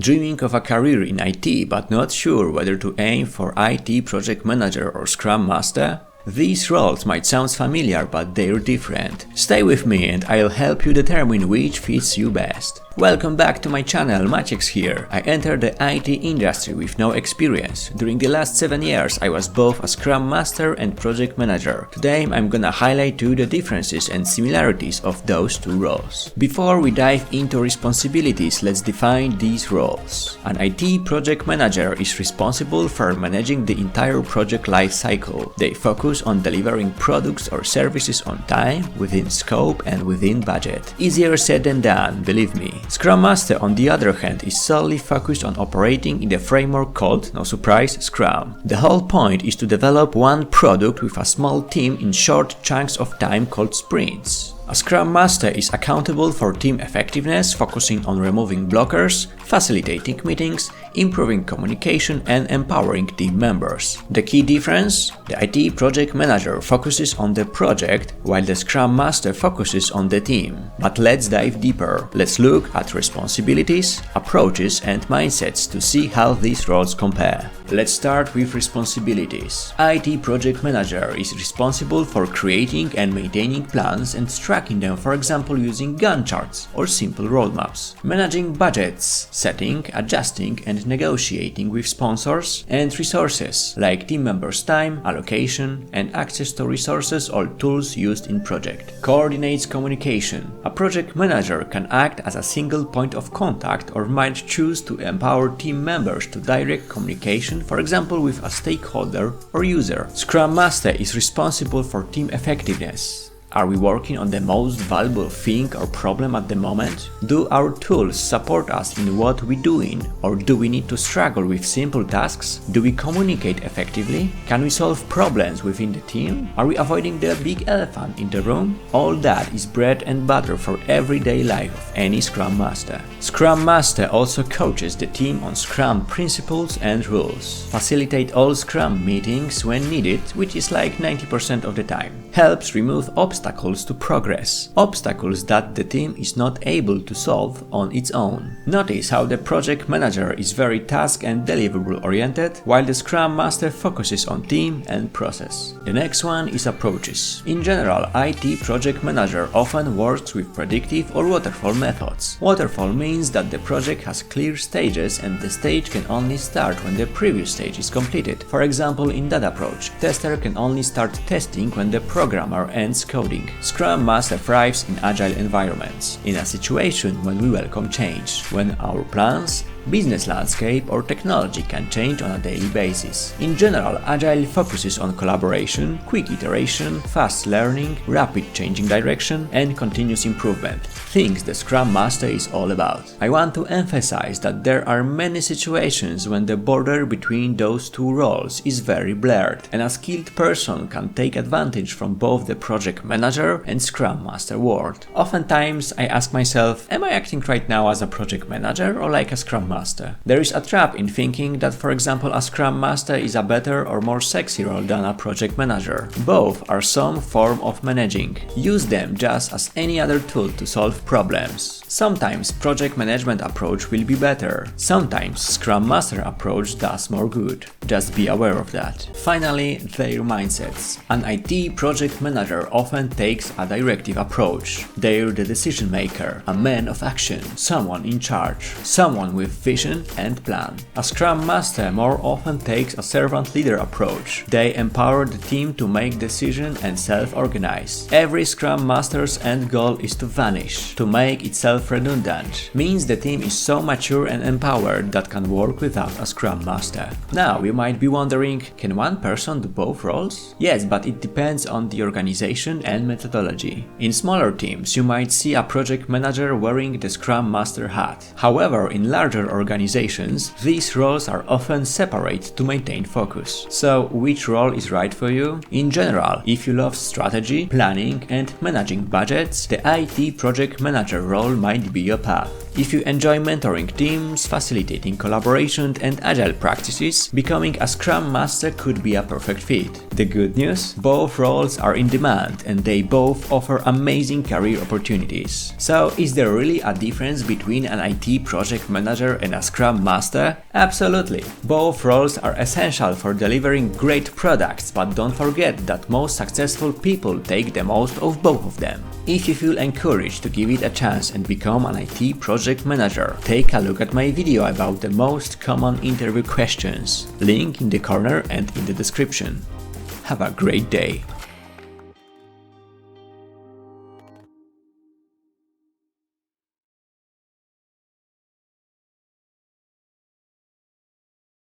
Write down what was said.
Dreaming of a career in IT but not sure whether to aim for IT project manager or Scrum Master? These roles might sound familiar, but they're different. Stay with me and I'll help you determine which fits you best. Welcome back to my channel, Maciek's here. I entered the IT industry with no experience. During the last 7 years I was both a Scrum Master and Project Manager. Today I'm gonna highlight to you the differences and similarities of those two roles. Before we dive into responsibilities, let's define these roles. An IT Project Manager is responsible for managing the entire project life cycle. They focus on delivering products or services on time, within scope and within budget. Easier said than done, believe me. Scrum Master, on the other hand, is solely focused on operating in the framework called, no surprise, Scrum. The whole point is to develop one product with a small team in short chunks of time called sprints. A Scrum Master is accountable for team effectiveness, focusing on removing blockers, facilitating meetings, improving communication and empowering team members. The key difference? The IT Project Manager focuses on the project, while the Scrum Master focuses on the team. But let's dive deeper. Let's look at responsibilities, approaches and mindsets to see how these roles compare. Let's start with responsibilities. IT Project Manager is responsible for creating and maintaining plans and tracking them, for example using Gantt charts or simple roadmaps. Managing budgets, setting, adjusting and negotiating with sponsors and resources like team members' time, allocation and access to resources or tools used in project. Coordinates communication. A project manager can act as a single point of contact or might choose to empower team members to direct communication, for example with a stakeholder or user. Scrum Master is responsible for team effectiveness. Are we working on the most valuable thing or problem at the moment? Do our tools support us in what we're doing? Or do we need to struggle with simple tasks? Do we communicate effectively? Can we solve problems within the team? Are we avoiding the big elephant in the room? All that is bread and butter for everyday life of any Scrum Master. Scrum Master also coaches the team on Scrum principles and rules. Facilitate all Scrum meetings when needed, which is like 90% of the time. Helps remove obstacles to progress, obstacles that the team is not able to solve on its own. Notice how the project manager is very task and deliverable oriented, while the Scrum Master focuses on team and process. The next one is approaches. In general, IT project manager often works with predictive or waterfall methods. Waterfall means that the project has clear stages and the stage can only start when the previous stage is completed. For example, in that approach, tester can only start testing when the programmer ends coding. Scrum Master thrives in agile environments, in a situation when we welcome change, when our plans, business landscape or technology can change on a daily basis. In general, Agile focuses on collaboration, quick iteration, fast learning, rapid changing direction and continuous improvement, things the Scrum Master is all about. I want to emphasize that there are many situations when the border between those two roles is very blurred, and a skilled person can take advantage from both the project manager and Scrum Master world. Oftentimes I ask myself, am I acting right now as a project manager or like a Scrum Master? There is a trap in thinking that, for example, a Scrum Master is a better or more sexy role than a project manager. Both are some form of managing. Use them just as any other tool to solve problems. Sometimes project management approach will be better. Sometimes Scrum Master approach does more good. Just be aware of that. Finally, their mindsets. An IT project manager often takes a directive approach. They're the decision maker, a man of action, someone in charge, someone with vision and plan. A Scrum Master more often takes a servant leader approach. They empower the team to make decisions and self-organize. Every Scrum Master's end goal is to vanish, to make itself redundant. Means the team is so mature and empowered that can work without a Scrum Master. Now you might be wondering, can one person do both roles? Yes, but it depends on the organization and methodology. In smaller teams, you might see a project manager wearing the Scrum Master hat. However, in larger organizations, these roles are often separate to maintain focus. So, which role is right for you? In general, if you love strategy, planning and managing budgets, the IT project manager role might be your path. If you enjoy mentoring teams, facilitating collaboration and agile practices, becoming a Scrum Master could be a perfect fit. The good news? Both roles are in demand and they both offer amazing career opportunities. So, is there really a difference between an IT project manager and a Scrum Master? Absolutely. Both roles are essential for delivering great products, but don't forget that most successful people take the most of both of them. If you feel encouraged to give it a chance and become an IT project manager, take a look at my video about the most common interview questions. Link in the corner and in the description. Have a great day!